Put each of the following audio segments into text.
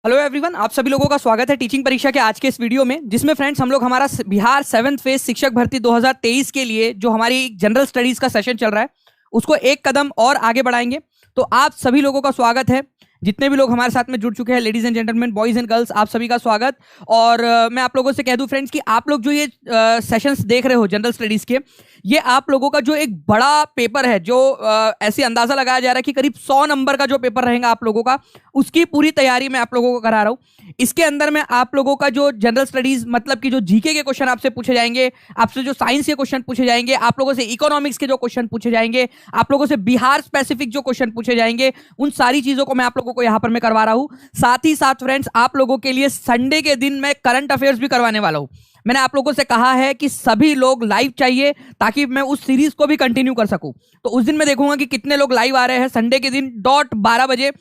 Hello everyone, आप सभी लोगों का स्वागत है टीचिंग परीक्षा के आज के इस वीडियो में, जिसमें फ्रेंड्स हम लोग हमारा बिहार 7th फेज शिक्षक भर्ती 2023 के लिए जो हमारी जनरल स्टडीज का सेशन चल रहा है उसको एक कदम और आगे बढ़ाएंगे। तो आप सभी लोगों का स्वागत है, जितने भी लोग हमारे साथ में जुड़ चुके हैं, ladies and gentleman, boys and girls, आप सभी का स्वागत। और मैं आप लोगों से कह दूं फ्रेंड्स कि आप लोग जो ये सेशंस देख रहे हो जनरल स्टडीज के, ये आप लोगों का जो एक बड़ा पेपर है, जो ऐसे अंदाजा लगाया जा रहा है कि करीब 100 नंबर का जो पेपर रहेगा आप लोगों का, उसकी पूरी तैयारी मैं आप लोगों को करा रहा हूं। इसके अंदर में आप लोगों का जो जनरल स्टडीज मतलब कि जो जीके के क्वेश्चन आपसे पूछे जाएंगे, आपसे जो साइंस के क्वेश्चन पूछे जाएंगे, आप लोगों से इकोनॉमिक्स के जो क्वेश्चन पूछे जाएंगे, आप लोगों से बिहार स्पेसिफिक जो क्वेश्चन पूछे जाएंगे, उन सारी चीजों को मैं आप लोगों को यहां पर मैं करवा रहा हूं। साथ ही साथ फ्रेंड्स, आप लोगों के लिए संडे के दिन मैं करंट अफेयर्स भी करवाने वाला हूं। मैंने आप लोगों से कहा है कि सभी लोग लाइव चाहिए ताकि मैं उस सीरीज को भी कंटिन्यू कर सकूं। तो उस दिन मैं देखूंगा कि कितने लोग लाइव आ रहे हैं। संडे के दिन डॉट 12 बजे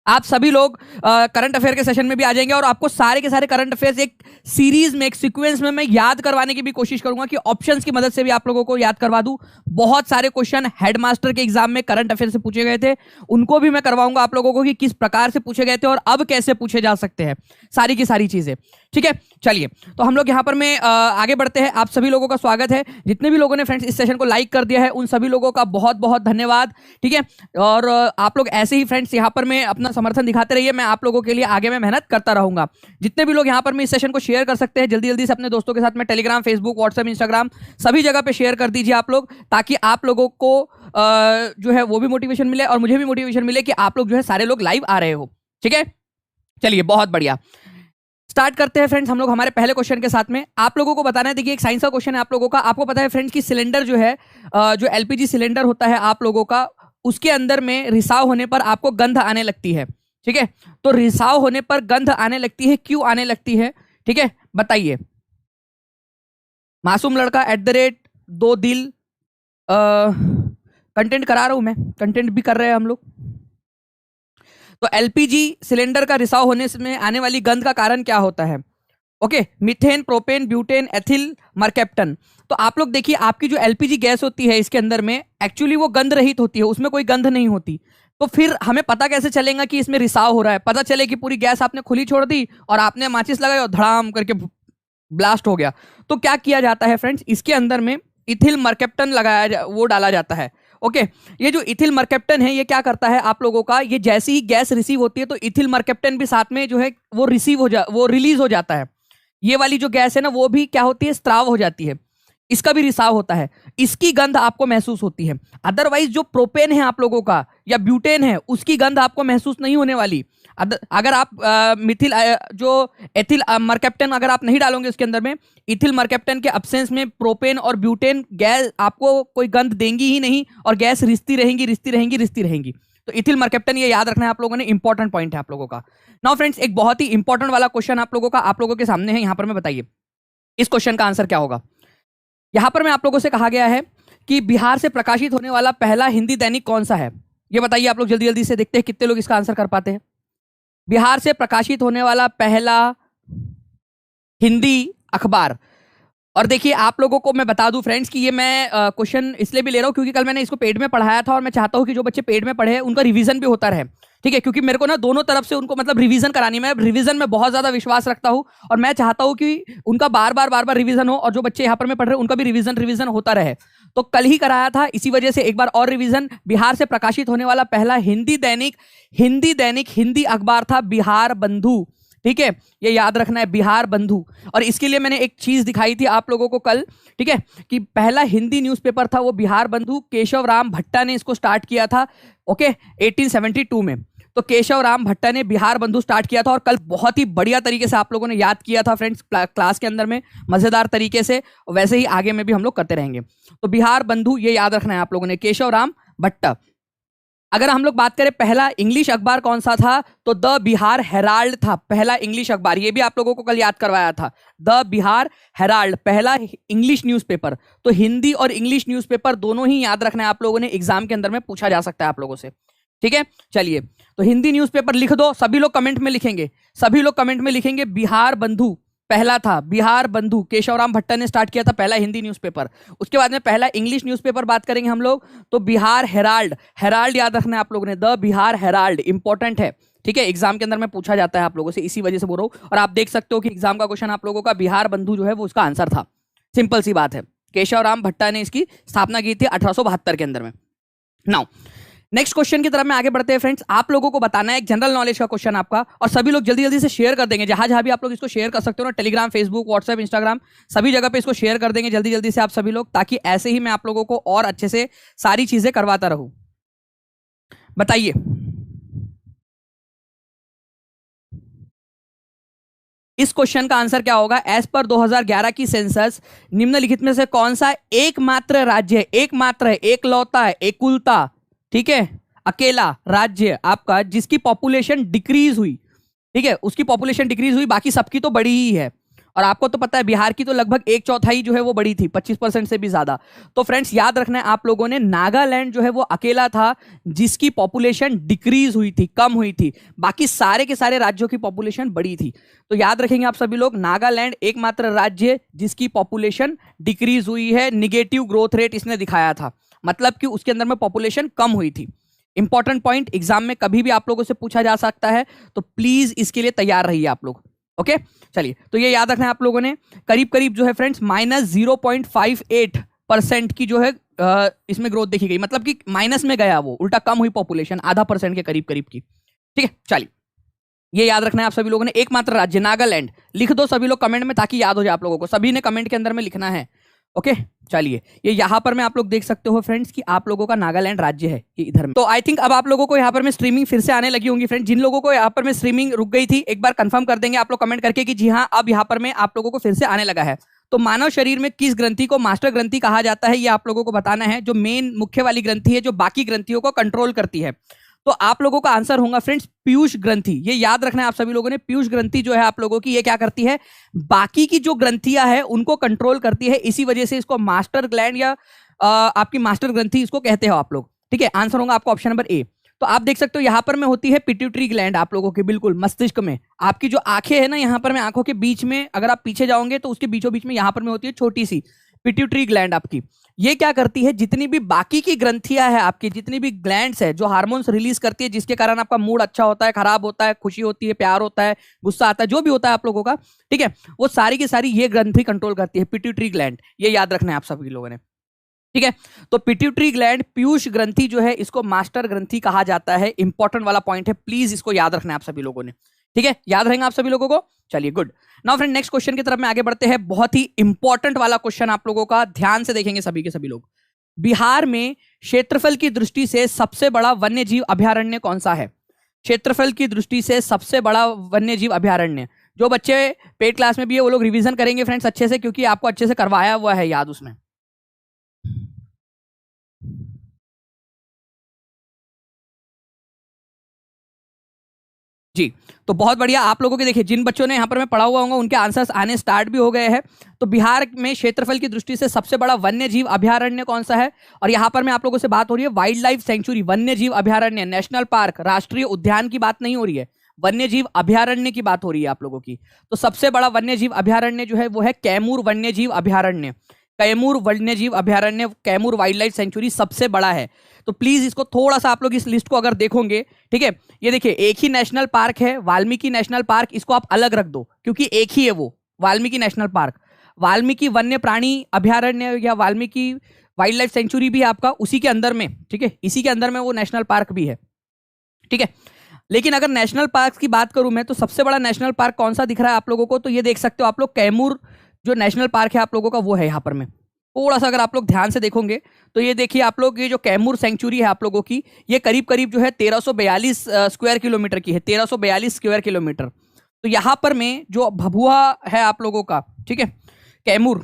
आप सभी लोग करंट अफेयर के सेशन में भी आ जाएंगे और आपको सारे के सारे करंट अफेयर्स एक सीरीज में, एक सीक्वेंस में मैं याद करवाने की भी कोशिश करूंगा कि ऑप्शंस की मदद से भी आप लोगों को याद करवा दूं। बहुत सारे क्वेश्चन हेडमास्टर के एग्जाम में करंट अफेयर से पूछे गए थे, उनको भी मैं करवाऊंगा आप लोगों को कि किस प्रकार से पूछे गए थे और अब कैसे पूछे जा सकते हैं, सारी की सारी चीजें। ठीक है, चलिए तो हम लोग यहां पर में आगे बढ़ते हैं। आप सभी लोगों का स्वागत है। जितने भी लोगों ने फ्रेंड्स इस सेशन को लाइक कर दिया है, उन सभी लोगों का बहुत बहुत धन्यवाद। ठीक है, और आप लोग ऐसे ही फ्रेंड्स यहां पर में अपना समर्थन दिखाते रहिए, मैं आप लोगों के लिए आगे में मेहनत करता रहूंगा। जितने भी लोग यहां पर में इस सेशन को शेयर कर सकते हैं, जल्दी जल्दी से अपने दोस्तों के साथ में टेलीग्राम, फेसबुक, व्हाट्सएप, इंस्टाग्राम सभी जगह पे शेयर कर दीजिए आप लोग, ताकि आप लोगों को जो है वो भी मोटिवेशन मिले और मुझे भी मोटिवेशन मिले कि आप लोग जो है सारे लोग लाइव आ रहे हो। ठीक है, चलिए बहुत बढ़िया, स्टार्ट करते हैं फ्रेंड्स हम लोग हमारे पहले क्वेश्चन के साथ में। आप लोगों को बताना है, देखिए एक साइंस का क्वेश्चन है आप लोगों का। आपको पता है फ्रेंड्स कि सिलेंडर जो है, जो एलपीजी सिलेंडर होता है आप लोगों का, उसके अंदर में रिसाव होने पर आपको गंध आने लगती है। ठीक है, तो रिसाव होने पर गंध आने लगती है, क्यों आने लगती है? ठीक है, बताइए। मासूम लड़का @2 दिल कंटेंट करा रहा हूं मैं, कंटेंट भी कर रहे हैं हम लोग। तो एलपीजी सिलेंडर का रिसाव होने में आने वाली गंध का कारण क्या होता है? Okay, methane, propane, butane, ethyl mercaptan. तो आप लोग देखिए, आपकी जो एलपीजी गैस होती है इसके अंदर में एक्चुअली वो गंध रहित होती है, उसमें कोई गंध नहीं होती। तो फिर हमें पता कैसे चलेगा कि इसमें रिसाव हो रहा है? पता चले कि पूरी गैस आपने खुली छोड़ दी और आपने माचिस लगाई और धड़ाम करके ब्लास्ट हो गया। तो क्या किया जाता है फ्रेंड्स, इसके अंदर में इथिल मरकैप्टन वो डाला जाता है। ओके, ये जो इथिल मरकैप्टन है ये क्या करता है आप लोगों का, ये जैसी ही गैस रिसीव होती है तो इथिल मरकैप्टन भी साथ में जो है वो वो रिलीज हो जाता है। ये वाली जो गैस है ना, वो भी क्या होती है, स्त्राव हो जाती है, इसका भी रिसाव होता है, इसकी गंध आपको महसूस होती है। अदरवाइज जो प्रोपेन है आप लोगों का या ब्यूटेन है, उसकी गंध आपको महसूस नहीं होने वाली। अगर आप मिथिल जो एथिल मरकैप्टन अगर आप नहीं डालोगे उसके अंदर में, इथिल मरकैप्टन के अब्सेंस में प्रोपेन और ब्यूटेन गैस आपको कोई गंध देंगी ही नहीं और गैस रिसती रहेंगी, रिसती रहेंगी, रिसती रहेंगी। तो इथिल मरकैप्टन, ये याद रखना है आप लोगों ने, इंपॉर्टेंट पॉइंट है आप लोगों का। नाउ फ्रेंड्स, एक बहुत ही इंपॉर्टेंट वाला क्वेश्चन आप लोगों का, आप लोगों के सामने है, यहां पर मैं बताइए इस क्वेश्चन का आंसर क्या होगा। यहां पर मैं आप लोगों से कहा गया है कि बिहार से प्रकाशित होने वाला पहला हिंदी दैनिक कौन सा है? ये बताइए आप लोग जल्दी जल्दी से, देखते हैं कितने लोग इसका आंसर कर पाते हैं। बिहार से प्रकाशित होने वाला पहला हिंदी अखबार। और देखिए आप लोगों को मैं बता दूं फ्रेंड्स कि ये मैं क्वेश्चन इसलिए भी ले रहा हूं क्योंकि कल मैंने इसको पेड में पढ़ाया था और मैं चाहता हूं कि जो बच्चे पेड में पढ़े उनका रिवीजन भी होता रहे। ठीक है, क्योंकि मेरे को ना दोनों तरफ से उनको मतलब रिवीजन करानी, मैं रिवीजन में बहुत ज्यादा विश्वास रखता हूं और मैं चाहता हूं कि उनका बार बार रिवीजन हो और जो बच्चे यहाँ पर में पढ़ रहे हैं उनका भी रिवीजन होता रहे। तो कल ही कराया था, इसी वजह से एक बार और रिवीजन। बिहार से प्रकाशित होने वाला पहला हिंदी दैनिक हिंदी अखबार था बिहार बंधु। ठीक है, ये याद रखना है, बिहार बंधु। और इसके लिए मैंने एक चीज दिखाई थी आप लोगों को कल, ठीक है, कि पहला हिंदी न्यूज़पेपर था वो बिहार बंधु, केशव राम भट्टा ने इसको स्टार्ट किया था। ओके, 1872 में। तो केशव राम भट्टा ने बिहार बंधु स्टार्ट किया था और कल बहुत ही बढ़िया तरीके से आप लोगों ने याद किया था फ्रेंड्स क्लास के अंदर में, मजेदार तरीके से। वैसे ही आगे में भी हम लोग करते रहेंगे। तो बिहार बंधु, ये याद रखना है आप लोगों ने, केशव राम भट्टा। अगर हम लोग बात करें पहला इंग्लिश अखबार कौन सा था, तो द बिहार हेराल्ड था पहला इंग्लिश अखबार। ये भी आप लोगों को कल याद करवाया था, द बिहार हेराल्ड, पहला इंग्लिश न्यूज़पेपर। तो हिंदी और इंग्लिश न्यूज़पेपर दोनों ही याद रखना है आप लोगों ने, एग्जाम के अंदर में पूछा जा सकता है आप लोगों से। ठीक है, चलिए तो हिंदी न्यूज़पेपर लिख दो, सभी लोग कमेंट में लिखेंगे, सभी लोग कमेंट में लिखेंगे बिहार बंधु। पहला था बिहार बंधु, केशवराम भट्टा ने स्टार्ट किया था पहला हिंदी न्यूज़पेपर। उसके बाद में पहला इंग्लिश न्यूज़पेपर बात करेंगे हम लोग तो बिहार हेराल्ड, हेराल्ड याद रखना है आप लोगों ने, द बिहार हेराल्ड, इंपॉर्टेंट है, ठीक है, एग्जाम के अंदर में पूछा जाता है आप लोगों से, इसी वजह से बोल रहा हूं। और आप देख सकते हो कि एग्जाम का क्वेश्चन आप लोगों का बिहार बंधु जो है वो उसका आंसर था, सिंपल सी बात है। केशवराम भट्टा ने इसकी स्थापना की थी 1872 के अंदर में। नाउ नेक्स्ट क्वेश्चन की तरफ में आगे बढ़ते हैं फ्रेंड्स। आप लोगों को बताना है एक जनरल नॉलेज का क्वेश्चन आपका, और सभी लोग जल्दी जल्दी से शेयर कर देंगे, जहां जहां भी आप लोग इसको शेयर कर सकते हो ना, टेलीग्राम, फेसबुक, व्हाट्सएप, इंस्टाग्राम, सभी जगह पे इसको शेयर कर देंगे जल्दी जल्दी से आप सभी लोग, ताकि ऐसे ही मैं आप लोगों को और अच्छे से सारी चीजें करवाता रहूं। बताइए इस क्वेश्चन का आंसर क्या होगा। एज पर 2011 की सेंसस निम्नलिखित में से कौन सा एकमात्र राज्य है, एकमात्र है, एकलौता है, एकुलता, ठीक है, अकेला राज्य आपका जिसकी पॉपुलेशन डिक्रीज हुई, ठीक है, उसकी पॉपुलेशन डिक्रीज हुई, बाकी सबकी तो बड़ी ही है। और आपको तो पता है बिहार की तो लगभग 1/4 जो है वो बड़ी थी, 25% से भी ज्यादा। तो फ्रेंड्स याद रखना है आप लोगों ने, नागालैंड जो है वो अकेला था जिसकी पॉपुलेशन डिक्रीज हुई थी, कम हुई थी, बाकी सारे के सारे राज्यों की पॉपुलेशन बड़ी थी। तो याद रखेंगे आप सभी लोग, नागालैंड एकमात्र राज्य जिसकी पॉपुलेशन डिक्रीज हुई है, निगेटिव ग्रोथ रेट इसने दिखाया था, मतलब कि उसके अंदर में पॉपुलेशन कम हुई थी। इंपॉर्टेंट पॉइंट, एग्जाम में कभी भी आप लोगों से पूछा जा सकता है, तो प्लीज इसके लिए तैयार रहिए आप लोग। ओके चलिए, तो ये याद रखना है आप लोगों ने, करीब करीब जो है फ्रेंड्स -0.58% की जो है इसमें ग्रोथ देखी गई, मतलब कि माइनस में गया वो, उल्टा कम हुई पॉपुलेशन, आधा % के करीब करीब की, ठीक है। चलिए ये याद रखना है आप सभी लोगों ने, एकमात्र राज्य नागालैंड, लिख दो सभी लोग कमेंट में ताकि याद हो जाए आप लोगों को, सभी ने कमेंट के अंदर में लिखना है। ओके चलिए, ये यहां पर मैं आप लोग देख सकते हो फ्रेंड्स कि आप लोगों का नागालैंड राज्य है ये इधर में। तो आई थिंक अब आप लोगों को यहाँ पर में स्ट्रीमिंग फिर से आने लगी होंगी फ्रेंड्स। जिन लोगों को यहाँ पर में स्ट्रीमिंग रुक गई थी, एक बार कंफर्म कर देंगे आप लोग कमेंट करके कि जी हाँ अब यहाँ पर में आप लोगों को फिर से आने लगा है। तो मानव शरीर में किस ग्रंथि को मास्टर ग्रंथि कहा जाता है, ये आप लोगों को बताना है, जो मेन मुख्य वाली ग्रंथि है जो बाकी ग्रंथियों को कंट्रोल करती है। तो आप लोगों का आंसर होगा फ्रेंड्स पीयूष ग्रंथि। ये याद रखना है आप सभी लोगों ने, पीयूष ग्रंथि जो है आप लोगों की, ये क्या करती है, बाकी की जो ग्रंथियां है उनको कंट्रोल करती है, इसी वजह से इसको मास्टर ग्लैंड या आपकी मास्टर ग्रंथि इसको कहते हो आप लोग, ठीक है। आंसर होगा आपको ऑप्शन नंबर ए। तो आप देख सकते हो यहाँ पर में होती है पिट्यूटरी ग्लैंड आप लोगों के, बिल्कुल मस्तिष्क में, आपकी जो आंखें है ना, यहाँ पर में आंखों के बीच में अगर आप पीछे जाओगे तो उसके बीचों बीच में यहाँ पर में होती है छोटी सी पिट्यूटरी ग्लैंड आपकी। ये क्या करती है, जितनी भी बाकी की ग्रंथियां है आपकी, जितनी भी ग्लैंड्स है जो हार्मोन्स रिलीज करती है जिसके कारण आपका मूड अच्छा होता है, खराब होता है, खुशी होती है, प्यार होता है, गुस्सा आता है, जो भी होता है आप लोगों का, ठीक है, वो सारी की सारी ये ग्रंथि कंट्रोल करती है, पिट्यूटरी ग्लैंड। ये याद रखना है आप सभी लोगों ने, ठीक है। तो पिट्यूटरी ग्लैंड, पीयूष ग्रंथि जो है इसको मास्टर ग्रंथि कहा जाता है। इंपॉर्टेंट वाला पॉइंट है, प्लीज इसको याद रखना है आप सभी लोगों ने, ठीक है, याद रहेगा आप सभी लोगों को। चलिए good. Now friend next question की तरफ में आगे बढ़ते हैं, बहुत ही इंपॉर्टेंट वाला क्वेश्चन आप लोगों का, ध्यान से देखेंगे सभी के सभी लोग। बिहार में क्षेत्रफल की दृष्टि से सबसे बड़ा वन्यजीव अभयारण्य कौन सा है। क्षेत्रफल की दृष्टि से सबसे बड़ा वन्यजीव अभयारण्य, जो बच्चे पेड क्लास में भी है वो लोग रिवीजन करेंगे फ्रेंड्स अच्छे से, क्योंकि आपको अच्छे से करवाया हुआ है याद उसमें। जी तो बहुत बढ़िया, आप लोगों के देखिए जिन बच्चों ने यहाँ पर मैं पढ़ा हुआ होगा उनके आंसर्स आने स्टार्ट भी हो गए हैं। तो बिहार में क्षेत्रफल की दृष्टि से सबसे बड़ा वन्य जीव अभयारण्य कौन सा है, और यहाँ पर मैं आप लोगों से बात हो रही है वाइल्ड लाइफ सेंचुरी, वन्य जीव अभयारण्य, नेशनल पार्क, राष्ट्रीय उद्यान की बात नहीं हो रही है, वन्य जीव अभयारण्य की बात हो रही है आप लोगों की। तो सबसे बड़ा वन्य जीव अभयारण्य जो है वो है कैमूर वन्य जीव अभयारण्य, कैमूर वन्यजीव अभयारण्य, कैमूर वाइल्ड लाइफ सेंचुरी सबसे बड़ा है। तो प्लीज इसको थोड़ा सा आप लोग इस लिस्ट को अगर देखोगे, ठीक है, ये देखिए एक ही नेशनल पार्क है वाल्मीकि नेशनल पार्क, इसको आप अलग रख दो क्योंकि एक ही है वो वाल्मीकि नेशनल पार्क। वाल्मीकि वन्य प्राणी अभयारण्य या वाल्मीकि वाइल्ड लाइफ सेंचुरी भी है आपका उसी के अंदर में, ठीक है, इसी के अंदर में वो नेशनल पार्क भी है, ठीक है। लेकिन अगर नेशनल पार्क की बात करूं मैं, तो सबसे बड़ा नेशनल पार्क कौन सा दिख रहा है आप लोगों को, तो ये देख सकते हो आप लोग, कैमूर जो नेशनल पार्क है आप लोगों का वो है यहाँ पर में। थोड़ा सा अगर आप लोग ध्यान से देखोगे तो ये देखिए आप लोग, ये जो कैमूर सेंचुरी है आप लोगों की, ये करीब करीब जो है 1342 स्क्वायर किलोमीटर की है, 1342 स्क्वायर किलोमीटर। तो यहाँ पर में जो भभुआ है आप लोगों का, ठीक है, कैमूर,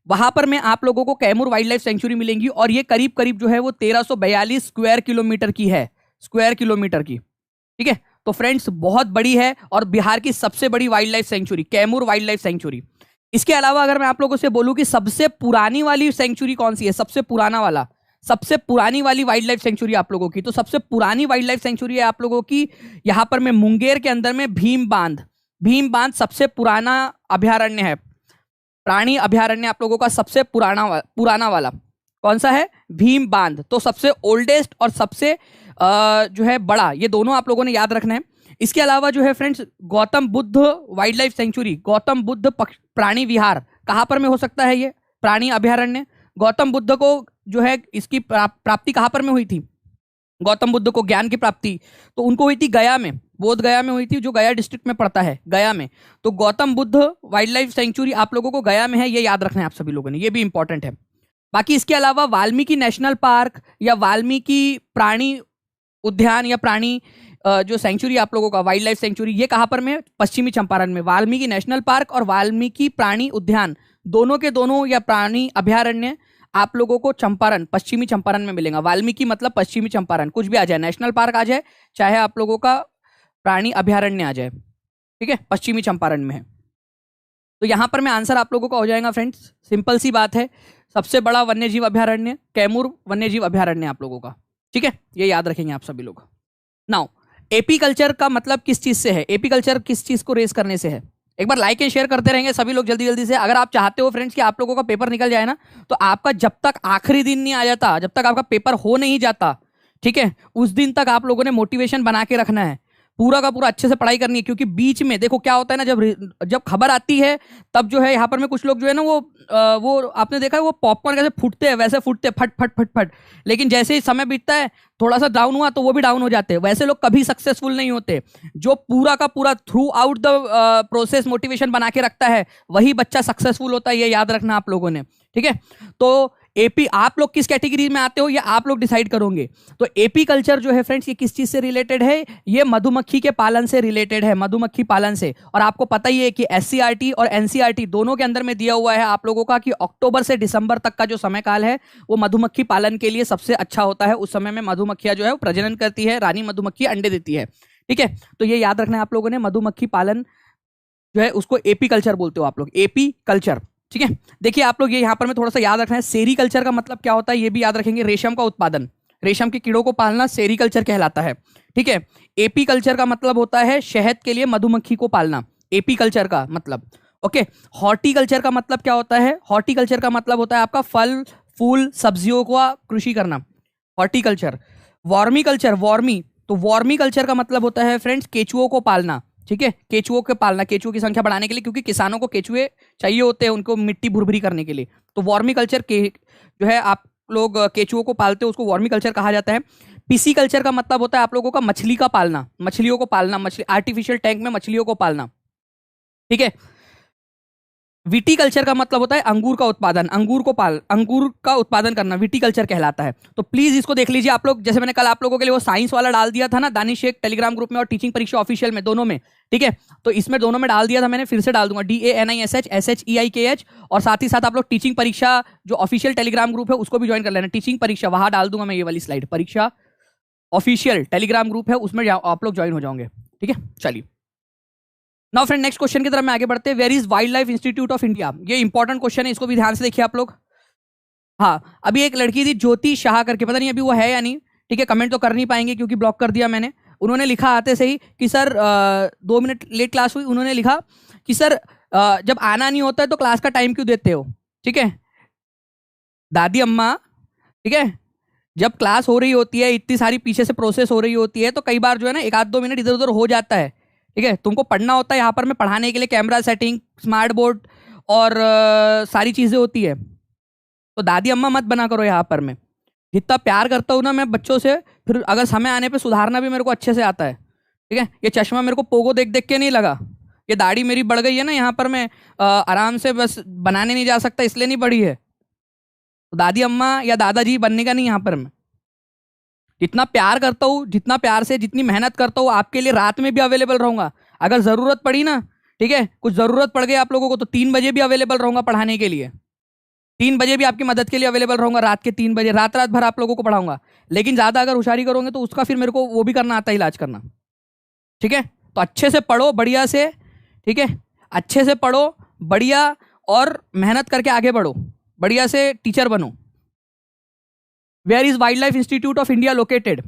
वहां पर में आप लोगों को कैमूर वाइल्ड लाइफ सेंचुरी मिलेंगी, और ये करीब करीब जो है वो 1342 स्क्वायर किलोमीटर की है, स्क्वायर किलोमीटर की, ठीक है। तो फ्रेंड्स बहुत बड़ी है और बिहार की सबसे बड़ी wild life sanctuary Kaimur wild life sanctuary. इसके अलावा अगर मैं आप लोगों से बोलूं कि सबसे पुरानी वाली सेंचुरी कौन सी है, सबसे पुराना वाला, सबसे पुरानी वाली वाइल्ड लाइफ सेंचुरी आप लोगों की, तो सबसे पुरानी वाइल्ड लाइफ सेंचुरी है आप लोगों की यहाँ पर में मुंगेर के अंदर में भीम बांध, भीम बांध सबसे पुराना अभयारण्य है, प्राणी अभयारण्य आप लोगों का सबसे पुराना वाला कौन सा है? भीम बांध। तो सबसे ओल्डेस्ट और सबसे जो है बड़ा, ये दोनों आप लोगों ने याद रखना है। इसके अलावा जो है friends, Gautam Buddha wild life sanctuary, Gautam Buddha प्राणी विहार, कहाँ पर में हो सकता है ये प्राणी अभयारण्य? गौतम बुद्ध को जो है इसकी प्राप्ति कहाँ पर में हुई थी? गौतम बुद्ध को ज्ञान की प्राप्ति तो उनको हुई थी गया में, बोध गया में हुई थी, जो गया डिस्ट्रिक्ट में पड़ता है, गया में। तो Gautam Buddha wild life sanctuary आप लोगों को गया में है, ये याद रखना है आप सभी लोगों ने, ये भी इंपॉर्टेंट है। बाकी इसके अलावा वाल्मीकि नेशनल पार्क या वाल्मीकि प्राणी उद्यान या प्राणी जो सेंचुरी आप लोगों का वाइल्ड लाइफ सेंचुरी, ये कहाँ पर में? पश्चिमी चंपारण में। वाल्मीकि नेशनल पार्क और वाल्मीकि प्राणी उद्यान दोनों के दोनों या प्राणी अभयारण्य आप लोगों को चंपारण, पश्चिमी चंपारण में मिलेगा। वाल्मीकि मतलब पश्चिमी चंपारण, कुछ भी आ जाए, नेशनल पार्क आ जाए, चाहे आप लोगों का प्राणी अभयारण्य आ जाए, ठीक है, पश्चिमी चंपारण में है। तो यहां पर में आंसर आप लोगों का हो जाएगा फ्रेंड्स, सिंपल सी बात है, सबसे बड़ा वन्यजीव अभयारण्य कैमूर वन्यजीव अभयारण्य आप लोगों का, ठीक है, ये याद रखेंगे आप सभी लोग। नाउ एपी कल्चर का मतलब किस चीज से है? एपी कल्चर किस चीज को रेस करने से है? एक बार लाइक एंड शेयर करते रहेंगे सभी लोग जल्दी जल्दी से। अगर आप चाहते हो फ्रेंड्स कि आप लोगों का पेपर निकल जाए ना, तो आपका जब तक आखिरी दिन नहीं आ जाता, जब तक आपका पेपर हो नहीं जाता, ठीक है, उस दिन तक आप लोगों ने मोटिवेशन बना के रखना है, पूरा का पूरा अच्छे से पढ़ाई करनी है। क्योंकि बीच में देखो क्या होता है ना, जब खबर आती है तब जो है यहाँ पर में कुछ लोग जो है ना वो आपने देखा है वो पॉपकॉर्न कैसे फूटते हैं वैसे फूटते हैं, फट फट फट फट। लेकिन जैसे ही समय बीतता है, थोड़ा सा डाउन हुआ तो वो भी डाउन हो जाते हैं। वैसे लोग कभी सक्सेसफुल नहीं होते। जो पूरा का पूरा through out the process motivation बना के रखता है, वही बच्चा सक्सेसफुल होता है, ये याद रखना आप लोगों ने, ठीक है। तो एपी, आप लोग किस कैटेगरी में आते हो ये आप लोग डिसाइड करोगे। तो एपी कल्चर जो है फ्रेंड्स, ये किस चीज से रिलेटेड है? ये मधुमक्खी के पालन से रिलेटेड है, मधुमक्खी पालन से। और आपको पता ही है कि एससीईआरटी और एनसीईआरटी दोनों के अंदर में दिया हुआ है आप लोगों का कि अक्टूबर से दिसंबर तक का जो समय काल है वो मधुमक्खी पालन के लिए सबसे अच्छा होता है। उस समय में मधुमक्खियां जो है वो प्रजनन करती है, रानी मधुमक्खी अंडे देती है, ठीक है। तो ये याद रखना है आप लोगों ने, मधुमक्खी पालन जो है उसको एपी कल्चर बोलते हो आप लोग, एपी कल्चर, ठीक है। देखिए आप लोग ये यहाँ पर मैं थोड़ा सा याद रखना है, सेरीकल्चर का मतलब क्या होता है ये भी याद रखेंगे। रेशम का उत्पादन, रेशम के कीड़ों को पालना सेरीकल्चर कहलाता है, ठीक है। एपी कल्चर का मतलब होता है शहद के लिए मधुमक्खी को पालना, एपी कल्चर का मतलब, ओके। हॉर्टिकल्चर का मतलब क्या होता है? हॉर्टिकल्चर का मतलब होता है आपका फल फूल सब्जियों का कृषि करना, हॉर्टिकल्चर। वॉर्मिकल्चर, वॉर्मी, तो वॉर्मिकल्चर का मतलब होता है फ्रेंड्स केचुओं को पालना, ठीक है, केचुओं के पालना, केचुओं की संख्या बढ़ाने के लिए, क्योंकि किसानों को केचुए चाहिए होते हैं उनको मिट्टी भुरभुरी करने के लिए। तो वॉर्मिकल्चर के जो है आप लोग केचुओं को पालते हो, उसको वॉर्मिकल्चर कहा जाता है। पिसीकल्चर का मतलब होता है आप लोगों का मछली का पालना, मछलियों को पालना, मछली आर्टिफिशियल टैंक में मछलियों को पालना, ठीक है। विटीकल्चर का मतलब होता है अंगूर का उत्पादन, अंगूर का उत्पादन करना विटीकल्चर कहलाता है। तो प्लीज इसको देख लीजिए आप लोग, जैसे मैंने कल आप लोगों के लिए वो साइंस वाला डाल दिया था ना, दानिश शेख टेलीग्राम ग्रुप में और टीचिंग परीक्षा ऑफिशियल में, दोनों में, ठीक है। तो इसमें दोनों में डाल दिया था मैंने, फिर से डाल दूंगा, DANISH और साथ ही साथ आप लोग टीचिंग परीक्षा जो ऑफिशियल टेलीग्राम ग्रुप है उसको भी ज्वाइन कर लेना। टीचिंग परीक्षा वहां डाल दूंगा मैं, ये वाली स्लाइड, परीक्षा ऑफिशियल टेलीग्राम ग्रुप है उसमें आप लोग ज्वाइन हो जाओगे, ठीक है। चलिए नाउ फ्रेंड नेक्स्ट क्वेश्चन की तरफ में आगे बढ़ते हैं। Where is wild life institute of India? ये इंपॉर्टेंट क्वेश्चन है, इसको भी ध्यान से देखिए आप लोग। हाँ, अभी एक लड़की थी ज्योति शाह करके, पता नहीं अभी वो है या नहीं, ठीक है, कमेंट तो कर नहीं पाएंगे क्योंकि ब्लॉक कर दिया मैंने। उन्होंने लिखा आते से ही कि सर 2 मिनट लेट क्लास हुई, उन्होंने लिखा कि सर जब आना नहीं होता है तो क्लास का टाइम क्यों देते हो, ठीक है दादी अम्मा, ठीक है। जब क्लास हो रही होती है, इतनी सारी पीछे से प्रोसेस हो रही होती है, तो कई बार जो है ना 1-2 मिनट इधर उधर हो जाता है, ठीक है। तुमको पढ़ना होता है, यहाँ पर मैं पढ़ाने के लिए कैमरा सेटिंग, स्मार्ट बोर्ड और सारी चीजें होती है। तो दादी अम्मा मत बना करो यहाँ पर। मैं जितना प्यार करता हूँ ना मैं बच्चों से, फिर अगर समय आने पे सुधारना भी मेरे को अच्छे से आता है, ठीक है। ये चश्मा मेरे को पोगो देख देख के नहीं लगा, ये दाढ़ी मेरी बढ़ गई है ना यहाँ पर, मैं आराम से बस बनाने नहीं जा सकता इसलिए नहीं बढ़ी है। तो दादी अम्मा या दादाजी बनने का नहीं यहाँ पर। मैं जितना प्यार करता हूँ, जितना प्यार से जितनी मेहनत करता हूँ आपके लिए, रात में भी अवेलेबल रहूंगा। अगर जरूरत पड़ी ना, ठीक है, कुछ जरूरत पड़ गई आप लोगों को तो 3 बजे भी अवेलेबल रहूंगा पढ़ाने के लिए, 3 बजे भी आपकी मदद के लिए अवेलेबल रहूंगा, रात के 3 बजे, रात भर आप लोगों को पढ़ाऊंगा। लेकिन ज्यादा अगर होशियारी करोगे तो उसका फिर मेरे को वो भी करना आता है, इलाज करना, ठीक है। तो अच्छे से पढ़ो बढ़िया से, ठीक है, अच्छे से पढ़ो बढ़िया और मेहनत करके आगे बढ़ो, बढ़िया से टीचर बनो। Where is wild life institute of India located?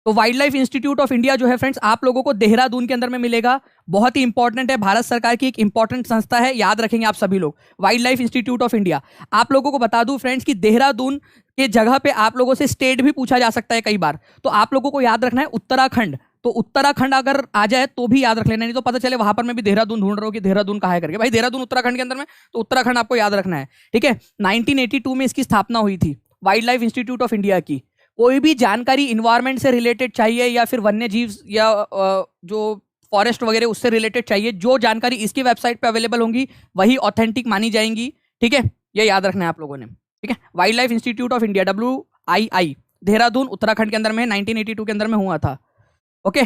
तो wild life institute of India जो है फ्रेंड्स आप लोगों को देहरादून के अंदर में मिलेगा। बहुत ही इंपॉर्टेंट है, भारत सरकार की एक इंपॉर्टेंट संस्था है, याद रखेंगे आप सभी लोग, wild life institute of India. आप लोगों को बता दूं फ्रेंड्स कि देहरादून के जगह पे आप लोगों से स्टेट भी पूछा जा सकता है कई बार, तो आप लोगों को याद रखना है उत्तराखंड। तो उत्तराखंड अगर आ जाए तो भी याद रख लेना, नहीं तो पता चले वहां पर मैं भी देहरादून ढूंढ रहा हूं कि देहरादून कहाँ है करके। भाई देहरादून उत्तराखंड के अंदर में, तो उत्तराखंड आपको याद रखना है, ठीक है। 1982 में इसकी स्थापना हुई थी, wild life institute of India की। कोई भी जानकारी इन्वायरमेंट से रिलेटेड चाहिए या फिर वन्य जीव या जो फॉरेस्ट वगैरह उससे रिलेटेड चाहिए, जो जानकारी इसकी वेबसाइट पे अवेलेबल होंगी वही ऑथेंटिक मानी जाएंगी, ठीक है। ये याद रखना है आप लोगों ने, ठीक है। Wild life institute of India WII Dehradun Uttarakhand के अंदर में 1982 के अंदर में हुआ था, ओके।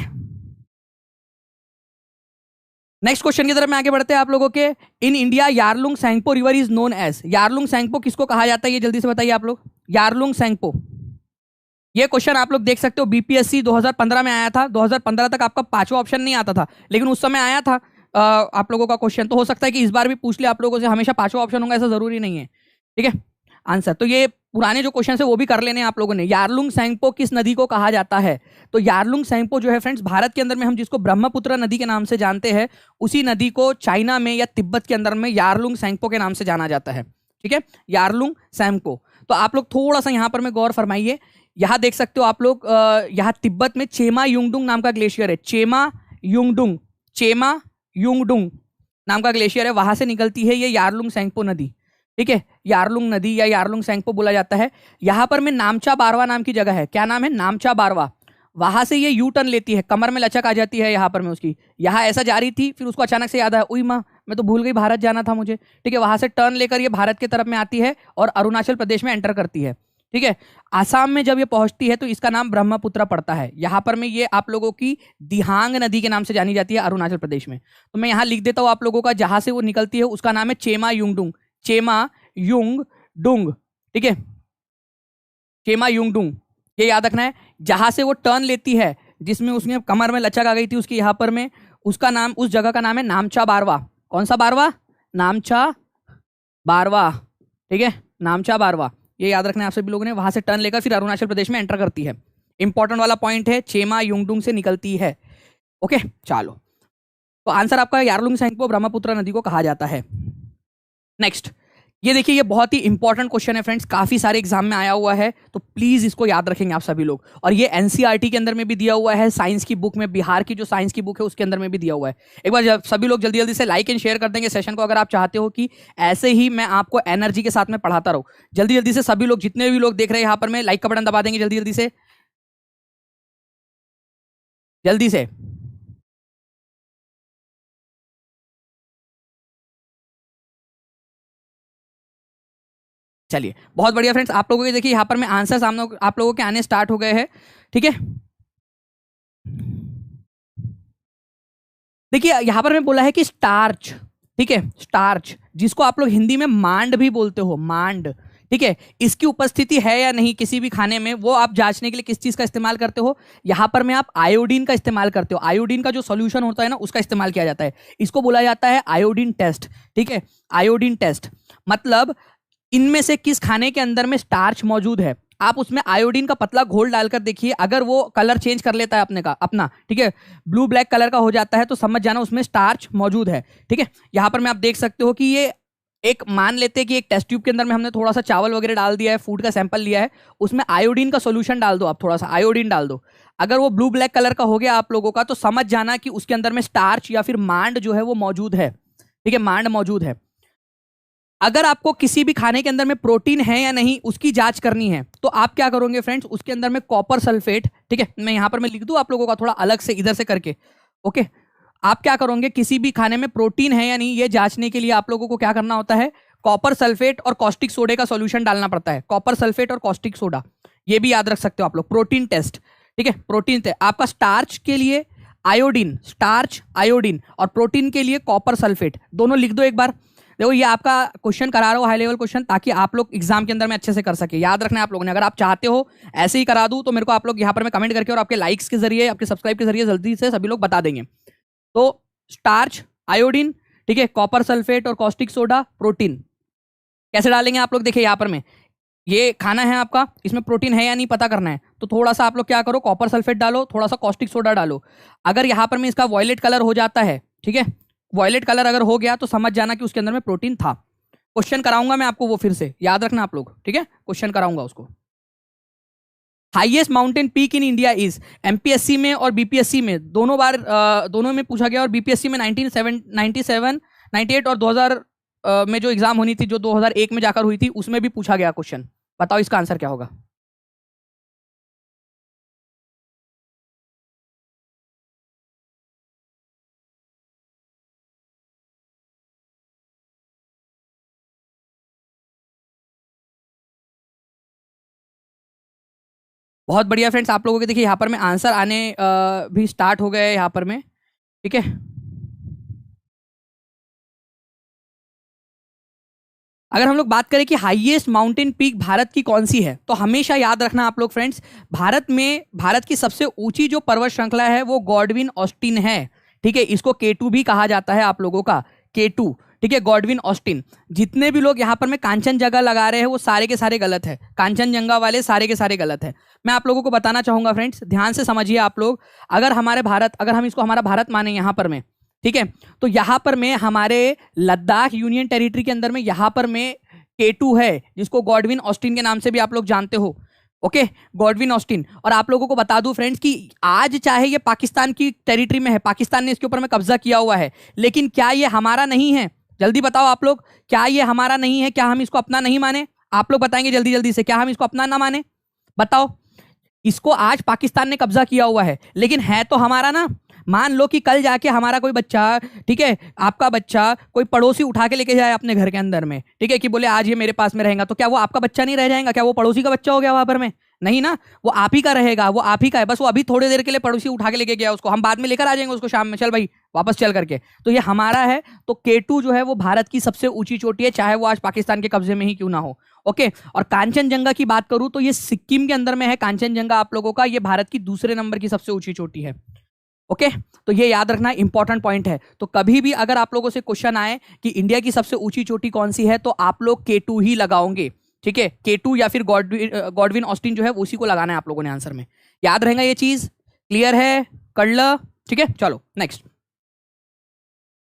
नेक्स्ट क्वेश्चन की तरफ में आगे बढ़ते हैं आप लोगों के। In India Yarlung Tsangpo river is known as, Yarlung Tsangpo किसको कहा जाता है ये जल्दी से बताइए आप लोग। यारलुंग सैंगपो, ये क्वेश्चन आप लोग देख सकते हो बीपीएससी 2015 में आया था। 2015 तक आपका 5वां ऑप्शन नहीं आता था, लेकिन उस समय आया था आप लोगों का क्वेश्चन। तो हो सकता है कि इस बार भी पूछ ले आप लोगों से, हमेशा 5वां ऑप्शन होगा ऐसा जरूरी नहीं है, ठीक है। आंसर तो ये पुराने जो क्वेश्चन है वो भी कर लेने आप लोगों ने। यारलुंग सैंगपो किस नदी को कहा जाता है, तो यारलुंग सैंगपो जो है फ्रेंड्स भारत के अंदर में हम जिसको ब्रह्मपुत्र नदी के नाम से जानते हैं, उसी नदी को चाइना में या तिब्बत के अंदर में यारलुंग सैंगपो के नाम से जाना जाता है, ठीक है। यारलुंग सैंगपो। तो आप लोग थोड़ा सा यहाँ पर में गौर फरमाइए, यहाँ देख सकते हो आप लोग, यहाँ तिब्बत में चेमा युंगडुंग नाम का ग्लेशियर है, चेमा युंगडुंग नाम का ग्लेशियर है, वहां से निकलती है ये यारलुंग सैंगपो नदी, ठीक है। यारलुंग नदी या यारलुंग सैंगपो बोला जाता है। यहाँ पर में नामचा बारवा नाम की जगह है, क्या नाम है, नामचा बारवा। वहां से ये यू टर्न लेती है, कमर में लचक आ जाती है यहाँ पर में उसकी, यहाँ ऐसा जा रही थी, फिर उसको अचानक से याद आया, उई माँ मैं तो भूल गई भारत जाना था मुझे, ठीक है। वहां से टर्न लेकर ये भारत की तरफ में आती है और अरुणाचल प्रदेश में एंटर करती है, ठीक है। आसाम में जब ये पहुंचती है तो इसका नाम ब्रह्मपुत्र पड़ता है। यहाँ पर में ये आप लोगों की दिहांग नदी के नाम से जानी जाती है अरुणाचल प्रदेश में। तो मैं यहाँ लिख देता हूँ आप लोगों का, जहां से वो निकलती है उसका नाम है चेमा युंगडुंग, चेमा युंगडुंग, ठीक है, चेमा युंगडुंग, ये याद रखना है। जहां से वो टर्न लेती है, जिसमें उसने कमर में लचक आ गई थी उसकी, यहाँ पर में उसका नाम, उस जगह का नाम है नामचा बारवा। कौन सा बारवा, नामचा बारवा, ठीक है, नामचा बारवा, ये याद रखना है आप सभी लोगों ने। वहां से टर्न लेकर फिर अरुणाचल प्रदेश में एंटर करती है, इंपॉर्टेंट वाला पॉइंट है, चेमा युंगडुंग से निकलती है, ओके। चलो, तो आंसर आपका यारलुंग सैंगपो ब्रह्मपुत्र नदी को कहा जाता है। नेक्स्ट, ये देखिए, ये बहुत ही इंपॉर्टेंट क्वेश्चन है फ्रेंड्स, काफी सारे एग्जाम में आया हुआ है, तो प्लीज इसको याद रखेंगे आप सभी लोग। और ये एनसीईआरटी के अंदर में भी दिया हुआ है, साइंस की बुक में, बिहार की जो साइंस की बुक है उसके अंदर में भी दिया हुआ है। एक बार सभी लोग जल्दी जल्दी से लाइक एंड शेयर कर देंगे सेशन को, अगर आप चाहते हो कि ऐसे ही मैं आपको एनर्जी के साथ में पढ़ाता रहूं। जल्दी जल्दी से सभी लोग, जितने भी लोग देख रहे हैं यहाँ पर, मैं लाइक का बटन दबा देंगे जल्दी जल्दी से, जल्दी से। चलिए, बहुत बढ़िया फ्रेंड्स, आप लोगों के देखिए यहाँ पर में आंसर सामने आप लोगों के आने स्टार्ट हो गए हैं, ठीक है। देखिए यहाँ पर मैं बोला है कि स्टार्च, ठीक है, स्टार्च, जिसको आप लोग हिंदी में मांड भी बोलते हो, मांड, ठीक है, इसकी उपस्थिति है या नहीं किसी भी खाने में, वो आप जांचने के लिए किस चीज का इस्तेमाल करते हो, यहाँ पर में आप आयोडीन का इस्तेमाल करते हो। आयोडीन का जो सॉल्यूशन होता है ना, उसका इस्तेमाल किया जाता है, इसको बोला जाता है आयोडीन टेस्ट, ठीक है। आयोडीन टेस्ट मतलब इनमें से किस खाने के अंदर में स्टार्च मौजूद है, आप उसमें आयोडीन का पतला घोल डालकर देखिए, अगर वो कलर चेंज कर लेता है अपना, ठीक है, ब्लू ब्लैक कलर का हो जाता है, तो समझ जाना उसमें स्टार्च मौजूद है, ठीक है। यहां पर में आप देख सकते हो कि ये एक, मान लेते हैं कि एक टेस्ट ट्यूब के अंदर में हमने थोड़ा सा चावल वगैरह डाल दिया है, फूड का सैंपल लिया है, उसमें आयोडीन का सोल्यूशन डाल दो, आप थोड़ा सा आयोडीन डाल दो। अगर वो ब्लू ब्लैक कलर का हो गया आप लोगों का, तो समझ जाना कि उसके अंदर में स्टार्च या फिर मांड जो है वो मौजूद है, ठीक है, मांड मौजूद है। अगर आपको किसी भी खाने के अंदर में प्रोटीन है या नहीं उसकी जांच करनी है, तो आप क्या करोगे फ्रेंड्स, उसके अंदर में कॉपर सल्फेट, ठीक है, मैं यहां पर मैं लिख दूं आप लोगों का थोड़ा अलग से इधर से करके, ओके। आप क्या करोगे, किसी भी खाने में प्रोटीन है या नहीं ये जांचने के लिए आप लोगों को क्या करना होता है, कॉपर सल्फेट और कॉस्टिक सोडे का सॉल्यूशन डालना पड़ता है, कॉपर सल्फेट और कॉस्टिक सोडा, ये भी याद रख सकते हो आप लोग। प्रोटीन टेस्ट, ठीक है, प्रोटीन टेस्ट आपका, स्टार्च के लिए आयोडीन, स्टार्च आयोडीन, और प्रोटीन के लिए कॉपर सल्फेट, दोनों लिख दो एक बार। देखो ये आपका क्वेश्चन करा रहा हूं हाई लेवल क्वेश्चन, ताकि आप लोग एग्जाम के अंदर में अच्छे से कर सके। याद रखना है आप लोगों ने, अगर आप चाहते हो ऐसे ही करा दूं तो मेरे को आप लोग यहाँ पर मैं कमेंट करके और आपके लाइक्स के जरिए, आपके सब्सक्राइब के जरिए जल्दी से सभी लोग बता देंगे। तो स्टार्च, आयोडीन, ठीक है, कॉपर सल्फेट और कॉस्टिक सोडा, प्रोटीन कैसे डालेंगे आप लोग, देखिए यहाँ पर मैं ये खाना है आपका, इसमें प्रोटीन है या नहीं पता करना है, तो थोड़ा सा आप लोग क्या करो, कॉपर सल्फेट डालो, थोड़ा सा कॉस्टिक सोडा डालो। अगर यहाँ पर में इसका वॉयलेट कलर हो जाता है, ठीक है, वॉयलेट कलर अगर हो गया तो समझ जाना कि उसके अंदर में प्रोटीन था। क्वेश्चन कराऊंगा मैं आपको, वो फिर से याद रखना आप लोग, ठीक है, क्वेश्चन कराऊंगा उसको। Highest mountain peak in India is, MPSC में और बीपीएससी में दोनों बार दोनों में पूछा गया, और बीपीएससी में 1997, 98 और 2000 में जो एग्जाम होनी थी, जो 2001 में जाकर हुई थी, उसमें भी पूछा गया क्वेश्चन। बताओ इसका आंसर क्या होगा। बहुत बढ़िया फ्रेंड्स, आप लोगों के देखिए यहाँ पर में आंसर आने भी स्टार्ट हो गए यहाँ पर में, ठीक है। अगर हम लोग बात करें कि हाईएस्ट माउंटेन पीक भारत की कौन सी है, तो हमेशा याद रखना आप लोग फ्रेंड्स, भारत की सबसे ऊंची जो पर्वत श्रृंखला है वो गॉडविन ऑस्टिन है, ठीक है। इसको K2 भी कहा जाता है आप लोगों का, K2, ठीक है, गॉडविन ऑस्टिन। जितने भी लोग यहाँ पर में कांचनजंगा लगा रहे हैं वो सारे के सारे गलत है, कांचनजंगा वाले सारे के सारे गलत है। मैं आप लोगों को बताना चाहूंगा फ्रेंड्स, ध्यान से समझिए आप लोग, अगर हम इसको हमारा भारत माने यहाँ पर में, ठीक है, तो यहाँ पर में हमारे लद्दाख यूनियन टेरिटरी के अंदर में यहाँ पर में K2 है, जिसको गॉडविन ऑस्टिन के नाम से भी आप लोग जानते हो, ओके, गॉडविन ऑस्टिन। और आप लोगों को बता दूं फ्रेंड्स कि आज चाहे ये पाकिस्तान की टेरिटरी में है, पाकिस्तान ने इसके ऊपर में कब्जा किया हुआ है, लेकिन क्या ये हमारा नहीं है? जल्दी बताओ आप लोग, क्या ये हमारा नहीं है? क्या हम इसको अपना नहीं माने? आप लोग बताएंगे जल्दी जल्दी से, क्या हम इसको अपना ना माने? बताओ। इसको आज पाकिस्तान ने कब्जा किया हुआ है, लेकिन है तो हमारा ना। मान लो कि कल जाके हमारा कोई बच्चा, ठीक है, आपका बच्चा कोई पड़ोसी उठा के लेके जाए अपने घर के अंदर में, ठीक है, कि बोले आज ये मेरे पास में रहेगा, तो क्या वो आपका बच्चा नहीं रह जाएगा? क्या वो पड़ोसी का बच्चा हो गया वहां पर में? नहीं ना, वो आप ही का रहेगा, वो आप ही का है। बस वो अभी थोड़ी देर के लिए पड़ोसी उठा के लेके गया, उसको हम बाद में लेकर आ जाएंगे उसको शाम में, चल भाई वापस चल करके, तो ये हमारा है। तो K2 जो है वो भारत की सबसे ऊंची चोटी है, चाहे वो आज पाकिस्तान के कब्जे में ही क्यों ना हो, ओके। और कांचनजंगा की बात करूं तो ये सिक्किम के अंदर में है कांचनजंगा आप लोगों का, ये भारत की दूसरे नंबर की सबसे ऊंची चोटी है, ओके। तो ये याद रखना इंपॉर्टेंट पॉइंट है। तो कभी भी अगर आप लोगों से क्वेश्चन आए कि इंडिया की सबसे ऊंची चोटी कौन सी है, तो आप लोग K2 ही लगाओगे, ठीक है, K2 या फिर गॉडविन ऑस्टिन जो है उसी को लगाना है आप लोगों ने आंसर में। याद रहेगा ये चीज, क्लियर है? कर लो, ठीक है। चलो नेक्स्ट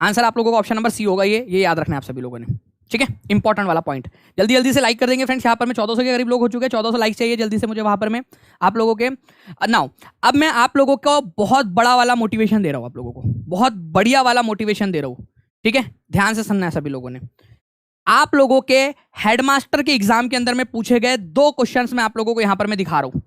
आंसर आप लोगों का ऑप्शन नंबर सी होगा, ये याद रखना है आप सभी लोगों ने, ठीक है। इंपॉर्टेंट वाला पॉइंट, जल्दी जल्दी से लाइक कर देंगे फ्रेंड्स। यहाँ पर में 1400 के करीब लोग हो चुके हैं, 1400 लाइक चाहिए जल्दी से मुझे वहां पर में आप लोगों के। नाउ अब मैं आप लोगों को बहुत बड़ा वाला मोटिवेशन दे रहा हूँ, आप लोगों को बहुत बढ़िया वाला मोटिवेशन दे रहा हूँ, ठीक है। ध्यान से सुनना है सभी लोगों ने। आप लोगों के हेडमास्टर के एग्जाम के अंदर में पूछे गए 2 क्वेश्चंस मैं आप लोगों को यहां पर मैं दिखा रहा हूं,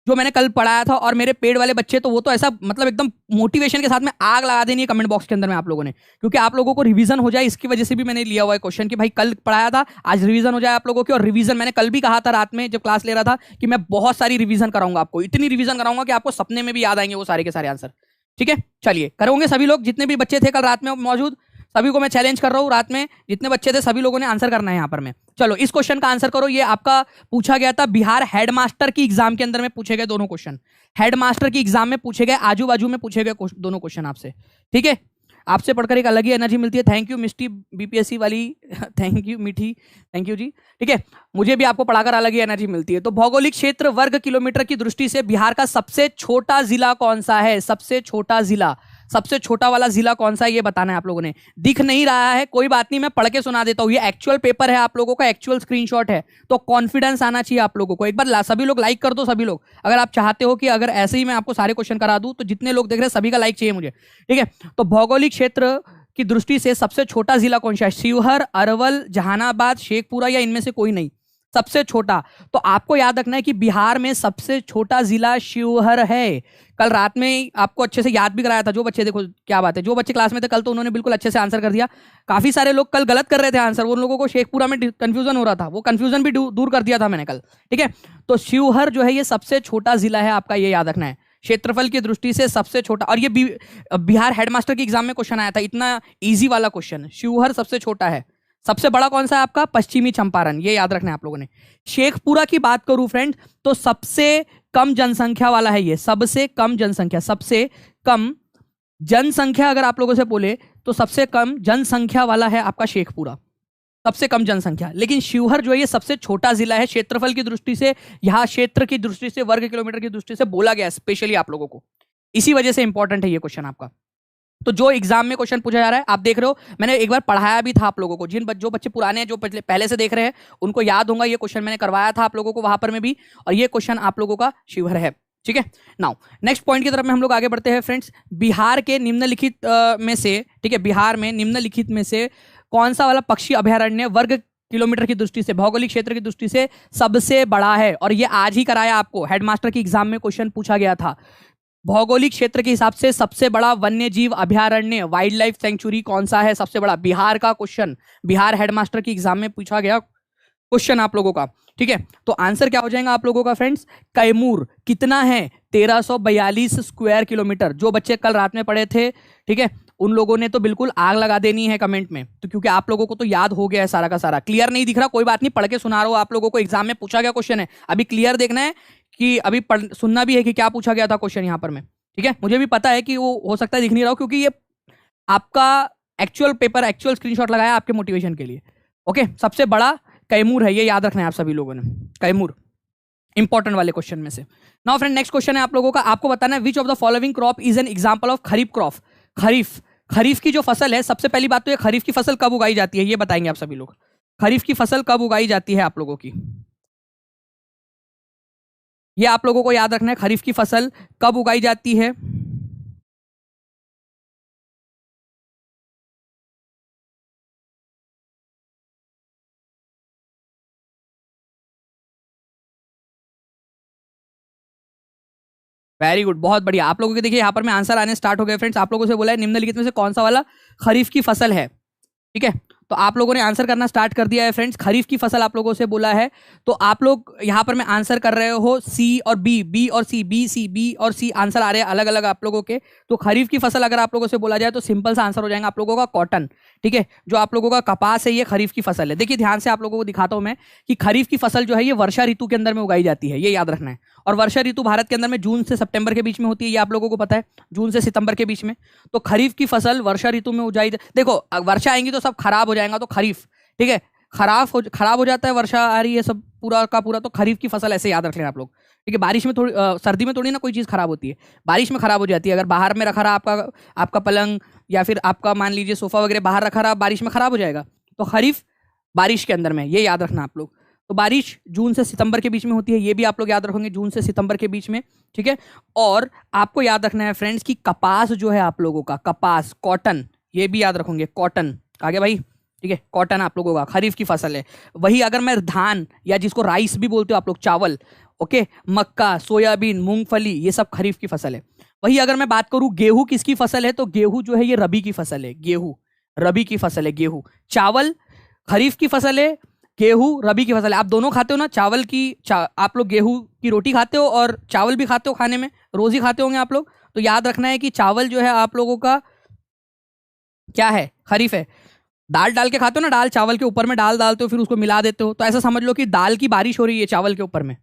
जो मैंने कल पढ़ाया था। और मेरे पेड वाले बच्चे तो वो तो ऐसा मतलब एकदम मोटिवेशन के साथ में आग लगा देनी है कमेंट बॉक्स के अंदर में आप लोगों ने, क्योंकि आप लोगों को रिवीजन हो जाए इसकी वजह से भी मैंने लिया हुआ है क्वेश्चन कि भाई कल पढ़ाया था, आज रिवीजन हो जाए आप लोगों की। और रिवीजन मैंने कल भी कहा था रात में जब क्लास ले रहा था कि मैं बहुत सारी रिवीजन कराऊंगा आपको, इतनी रिवीजन कराऊंगा कि आपको सपने में भी याद आएंगे वो सारे के सारे आंसर, ठीक है। चलिए करोगे सभी लोग, जितने भी बच्चे थे कल रात में मौजूद, सभी को मैं चैलेंज कर रहा हूं, रात में जितने बच्चे थे सभी लोगों ने आंसर करना है यहाँ पर में। चलो इस क्वेश्चन का आंसर करो, ये आपका पूछा गया था बिहार हेडमास्टर की एग्जाम के अंदर में पूछे गए दोनों क्वेश्चन, हेडमास्टर की एग्जाम में पूछे गए, आजू बाजू में पूछे गए दोनों क्वेश्चन आपसे, ठीक है। आपसे पढ़कर एक अलग ही एनर्जी मिलती है। थैंक यू मिष्टी बीपीएससी वाली, थैंक यू मीठी, थैंक यू जी, ठीक है। मुझे भी आपको पढ़ाकर अलग ही एनर्जी मिलती है। तो भौगोलिक क्षेत्र वर्ग किलोमीटर की दृष्टि से बिहार का सबसे छोटा जिला कौन सा है? सबसे छोटा जिला, सबसे छोटा वाला जिला कौन सा है ये बताना है आप लोगों ने। दिख नहीं रहा है कोई बात नहीं, मैं पढ़ के सुना देता हूं, ये एक्चुअल पेपर है आप लोगों का, एक्चुअल स्क्रीनशॉट है, तो कॉन्फिडेंस आना चाहिए आप लोगों को। एक बार सभी लोग लाइक कर दो, सभी लोग, अगर आप चाहते हो कि अगर ऐसे ही मैं आपको सारे क्वेश्चन करा दूं तो जितने लोग देख रहे हैं सभी का लाइक चाहिए मुझे, ठीक है। तो भौगोलिक क्षेत्र की दृष्टि से सबसे छोटा जिला कौन सा है? शिवहर, अरवल, जहानाबाद, शेखपुरा या इनमें से कोई नहीं? सबसे छोटा। तो आपको याद रखना है कि बिहार में सबसे छोटा जिला शिवहर है। कल रात में आपको अच्छे से याद भी कराया था, जो बच्चे, देखो क्या बात है, जो बच्चे क्लास में थे कल तो उन्होंने बिल्कुल अच्छे से आंसर कर दिया। काफी सारे लोग कल गलत कर रहे थे आंसर, उन लोगों को शेखपुरा में कंफ्यूजन हो रहा था, वो कंफ्यूजन भी दूर कर दिया था मैंने कल, ठीक है। तो शिवहर जो है ये सबसे छोटा जिला है आपका, ये याद रखना है, क्षेत्रफल की दृष्टि से सबसे छोटा। और ये बिहार हेडमास्टर के एग्जाम में क्वेश्चन आया था, इतना ईजी वाला क्वेश्चन। शिवहर सबसे छोटा है। सबसे बड़ा कौन सा है आपका? पश्चिमी चंपारण, ये याद रखना है आप लोगों ने। शेखपुरा की बात करूं फ्रेंड तो सबसे कम जनसंख्या वाला है ये, सबसे कम जनसंख्या, सबसे कम जनसंख्या अगर आप लोगों से बोले तो सबसे कम जनसंख्या वाला है आपका शेखपुरा, सबसे कम जनसंख्या। लेकिन शिवहर जो है ये सबसे छोटा जिला है क्षेत्रफल की दृष्टि से, यहाँ क्षेत्र की दृष्टि से, वर्ग किलोमीटर की दृष्टि से बोला गया स्पेशली आप लोगों को, इसी वजह से इंपॉर्टेंट है ये क्वेश्चन आपका। तो जो एग्जाम में क्वेश्चन पूछा जा रहा है आप देख रहे हो, मैंने एक बार पढ़ाया भी था आप लोगों को, जो बच्चे पुराने हैं, जो पहले से देख रहे हैं, उनको याद होगा ये क्वेश्चन मैंने करवाया था आप लोगों को वहां पर में भी, और ये क्वेश्चन आप लोगों का शिवहर है। ठीक है, नाउ नेक्स्ट पॉइंट की तरफ में हम लोग आगे बढ़ते हैं फ्रेंड्स। बिहार के निम्नलिखित में से, ठीक है, बिहार में निम्नलिखित में से कौन सा वाला पक्षी अभयारण्य वर्ग किलोमीटर की दृष्टि से, भौगोलिक क्षेत्र की दृष्टि से सबसे बड़ा है? और ये आज ही कराया आपको, हेडमास्टर की एग्जाम में क्वेश्चन पूछा गया था। भौगोलिक क्षेत्र के हिसाब से सबसे बड़ा वन्य जीव अभयारण्य, वाइल्ड लाइफ सेंचुरी कौन सा है सबसे बड़ा? बिहार का क्वेश्चन, बिहार हेडमास्टर की एग्जाम में पूछा गया क्वेश्चन आप लोगों का। ठीक है, तो आंसर क्या हो जाएगा आप लोगों का फ्रेंड्स? कैमूर। कितना है? 1342 स्क्वायर किलोमीटर। जो बच्चे कल रात में पढ़े थे, ठीक है, उन लोगों ने तो बिल्कुल आग लगा देनी है कमेंट में, तो क्योंकि आप लोगों को तो याद हो गया है सारा का सारा। क्लियर नहीं दिख रहा, कोई बात नहीं, पढ़ के सुना रहा हूं आप लोगों को, एग्जाम में पूछा गया क्वेश्चन है, अभी क्लियर देखना है कि अभी सुनना भी है कि क्या पूछा गया था क्वेश्चन यहाँ पर में। ठीक है, मुझे भी पता है कि वो हो सकता है दिख नहीं रहा हो, क्योंकि ये आपका एक्चुअल पेपर, एक्चुअल स्क्रीनशॉट लगाया आपके मोटिवेशन के लिए। ओके, सबसे बड़ा कैमूर है, ये याद रखना है आप सभी लोगों ने, कैमूर, इंपॉर्टेंट वाले क्वेश्चन में से। नाउ फ्रेंड नेक्स्ट क्वेश्चन है आप लोगों का, आपको बताना है which of the following crop is an example of kharif crop. Kharif, kharif की जो फसल है, सबसे पहली बात तो ये खरीफ की फसल कब उगाई जाती है ये बताएंगे आप सभी लोग। खरीफ की फसल कब उगाई जाती है आप लोगों की, ये आप लोगों को याद रखना है, खरीफ की फसल कब उगाई जाती है। वेरी गुड, बहुत बढ़िया। आप लोगों के देखिए यहाँ पर में आंसर आने स्टार्ट हो गए फ्रेंड्स। आप लोगों से बोला है निम्नलिखित में से कौन सा वाला खरीफ की फसल है। ठीक है, तो आप लोगों ने आंसर करना स्टार्ट कर दिया है फ्रेंड्स। खरीफ की फसल आप लोगों से बोला है, तो आप लोग यहाँ पर मैं आंसर कर रहे हो सी और बी, बी और सी, बी सी, बी और सी आंसर आ रहे हैं अलग अलग आप लोगों के। तो खरीफ की फसल अगर आप लोगों से बोला जाए तो सिंपल सा आंसर हो जाएगा आप लोगों का कॉटन। ठीक है, जो आप लोगों का कपास है ये खरीफ की फसल है। देखिए ध्यान से आप लोगों को दिखाता हूं मैं कि खरीफ की फसल जो है ये वर्षा ऋतु के अंदर में उगाई जाती है, ये याद रखना है। और वर्षा ऋतु भारत के अंदर में जून से सितंबर के बीच में होती है, ये आप लोगों को पता है, जून से सितंबर के बीच में। तो खरीफ की फसल वर्षा ऋतु में उगाई, देखो वर्षा आएंगी तो सब खराब हो जाएगा, तो खरीफ, ठीक है, खराब हो जाता है, वर्षा आ रही है सब पूरा का पूरा, तो खरीफ की फसल ऐसे याद रख लेना आप लोग। ठीक है, बारिश में थोड़ी सर्दी में थोड़ी ना कोई चीज़ खराब होती है, बारिश में खराब हो जाती है। अगर बाहर में रखा रहा आपका पलंग या फिर आपका मान लीजिए सोफा वगैरह बाहर रखा रहा, बारिश में खराब हो जाएगा। तो खरीफ बारिश के अंदर में, ये याद रखना आप लोग। तो बारिश जून से सितंबर के बीच में होती है, ये भी आप लोग याद रखेंगे, जून से सितंबर के बीच में। ठीक है, और आपको याद रखना है फ्रेंड्स कि कपास जो है आप लोगों का, कपास, कॉटन, ये भी याद रखेंगे, कॉटन आगे भाई। ठीक है, कॉटन आप लोगों का खरीफ की फसल है। वही अगर मैं धान या जिसको राइस भी बोलते हो आप लोग, चावल, ओके, मक्का, सोयाबीन, मूंगफली, ये सब खरीफ की फसल है। वही अगर मैं बात करूं गेहूं किसकी फसल है, तो गेहूं जो है ये रबी की फसल है, गेहूं रबी की फसल है। गेहूं, चावल खरीफ की फसल है, गेहूं रबी की फसल है। आप दोनों खाते हो ना, चावल की आप लोग गेहूं की रोटी खाते हो और चावल भी खाते हो, खाने में रोज ही खाते होंगे आप लोग। तो याद रखना है कि चावल जो है आप लोगों का क्या है, खरीफ है। दाल डाल के खाते हो ना, दाल चावल के ऊपर में डाल डालते हो फिर उसको मिला देते हो, तो ऐसा समझ लो कि दाल की बारिश हो रही है चावल के ऊपर में।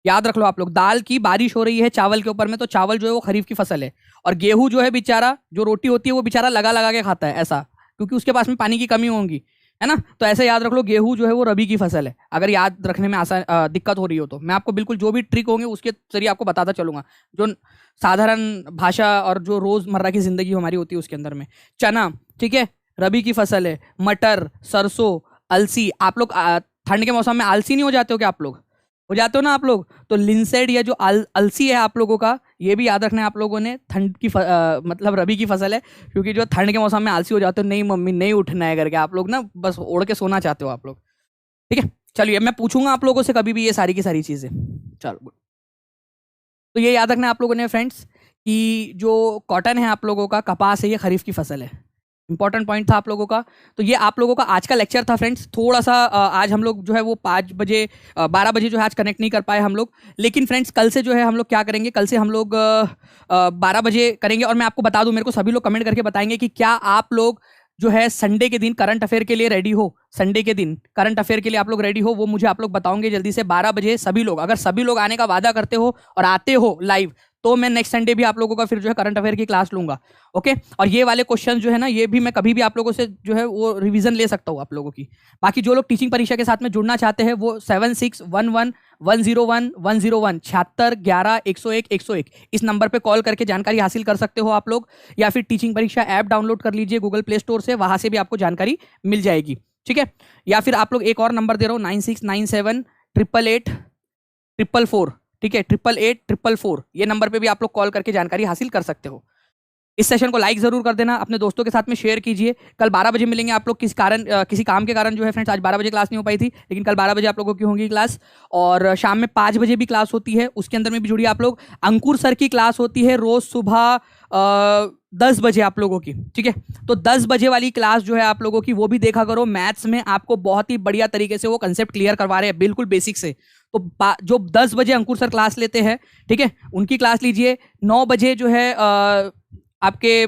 याद रख लो आप लोग, दाल की बारिश हो रही है चावल के ऊपर में, तो चावल जो है वो खरीफ की फसल है। और गेहूं जो है बेचारा, जो रोटी होती है वो बेचारा लगा लगा के खाता है ऐसा, क्योंकि उसके पास में पानी की कमी होगी, है ना। तो ऐसे याद रख लो, गेहूं जो है वो रबी की फसल है। अगर याद रखने में आसान दिक्कत हो रही हो तो मैं आपको बिल्कुल जो भी ट्रिक होंगे उसके जरिए आपको बताता चलूंगा, जो साधारण भाषा और जो रोजमर्रा की जिंदगी हमारी होती है उसके अंदर में। चना, ठीक है, रबी की फसल है। मटर, सरसों, अलसी, आप लोग ठंड के मौसम में आलसी नहीं हो जाते हो क्या? आप लोग हो जाते हो ना आप लोग। तो लिंसेड या जो अलसी है आप लोगों का, ये भी याद रखना है आप लोगों ने, ठंड की मतलब रबी की फसल है। क्योंकि जो ठंड के मौसम में आलसी हो जाते हो, नहीं मम्मी नहीं उठना है करके, आप लोग ना बस ओढ़ के सोना चाहते हो आप लोग। ठीक है, चलिए मैं पूछूंगा आप लोगों से कभी भी ये सारी की सारी चीजें। चलो, तो ये याद रखना है आप लोगों ने फ्रेंड्स कि जो कॉटन है आप लोगों का, कपास है, ये खरीफ की फसल है। इंपॉर्टेंट पॉइंट था आप लोगों का। तो ये आप लोगों का आज का लेक्चर था फ्रेंड्स। थोड़ा सा आज हम लोग जो है वो 5 बजे 12 बजे जो है आज कनेक्ट नहीं कर पाए हम लोग, लेकिन फ्रेंड्स कल से जो है हम लोग क्या करेंगे, कल से हम लोग 12 बजे करेंगे। और मैं आपको बता दूं, मेरे को सभी लोग कमेंट करके बताएंगे कि क्या आप लोग जो है संडे के दिन करंट अफेयर के लिए रेडी हो। संडे के दिन करंट अफेयर के लिए आप लोग रेडी हो, वो मुझे आप लोग बताओगे जल्दी से 12 बजे। सभी लोग, अगर सभी लोग आने का वादा करते हो और आते हो लाइव, तो मैं नेक्स्ट संडे भी आप लोगों का फिर जो है करंट अफेयर की क्लास लूंगा। ओके, और ये वाले क्वेश्चन जो है ना, ये भी मैं कभी भी आप लोगों से जो है वो रिवीजन ले सकता हूँ आप लोगों की। बाकी जो लोग टीचिंग परीक्षा के साथ में जुड़ना चाहते हैं वो 7611101101 7611 इस नंबर पे कॉल करके जानकारी हासिल कर सकते हो आप लोग, या फिर टीचिंग परीक्षा ऐप डाउनलोड कर लीजिए गूगल प्ले स्टोर से, वहां से भी आपको जानकारी मिल जाएगी। ठीक है, या फिर आप लोग एक और नंबर दे रहा हूँ 9697888444, ठीक है, 888444, ये नंबर पे भी आप लोग कॉल करके जानकारी हासिल कर सकते हो। इस सेशन को लाइक जरूर कर देना, अपने दोस्तों के साथ में शेयर कीजिए। कल 12 बजे मिलेंगे आप लोग, किसी काम के कारण जो है फ्रेंड्स आज 12 बजे क्लास नहीं हो पाई थी, लेकिन कल 12 बजे आप लोगों की होंगी क्लास। और शाम में 5 बजे भी क्लास होती है, उसके अंदर में भी जुड़िए आप लोग। अंकुर सर की क्लास होती है रोज सुबह 10 बजे आप लोगों की, ठीक है। तो 10 बजे वाली क्लास जो है आप लोगों की वो भी देखा करो। मैथ्स में आपको बहुत ही बढ़िया तरीके से वो कंसेप्ट क्लियर करवा रहे हैं, बिल्कुल बेसिक से। तो जो 10 बजे अंकुर सर क्लास लेते हैं, ठीक है, उनकी क्लास लीजिए। 9 बजे जो है आपके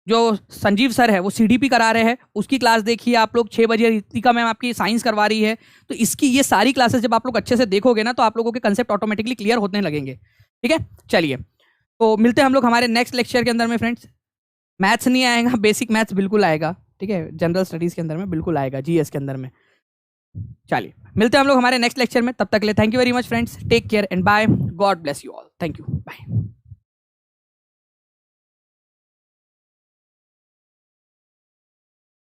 जो संजीव सर है वो सीडीपी करा रहे हैं, उसकी क्लास देखिए आप लोग। 6 बजे रितिका मैम आपकी साइंस करवा रही है। तो इसकी ये सारी क्लासेस जब आप लोग अच्छे से देखोगे ना, तो आप लोगों के कंसेप्ट ऑटोमेटिकली क्लियर होने लगेंगे। ठीक है, चलिए तो मिलते हैं हम लोग हमारे नेक्स्ट लेक्चर के अंदर में फ्रेंड्स। मैथ्स नहीं आएगा, बेसिक मैथ्स बिल्कुल आएगा, ठीक है, जनरल स्टडीज के अंदर में बिल्कुल आएगा, जीएस के अंदर में। चलिए मिलते हैं हम लोग हमारे नेक्स्ट लेक्चर में, तब तक के लिए thank you very much friends, take care and bye, God bless you all, thank you, bye.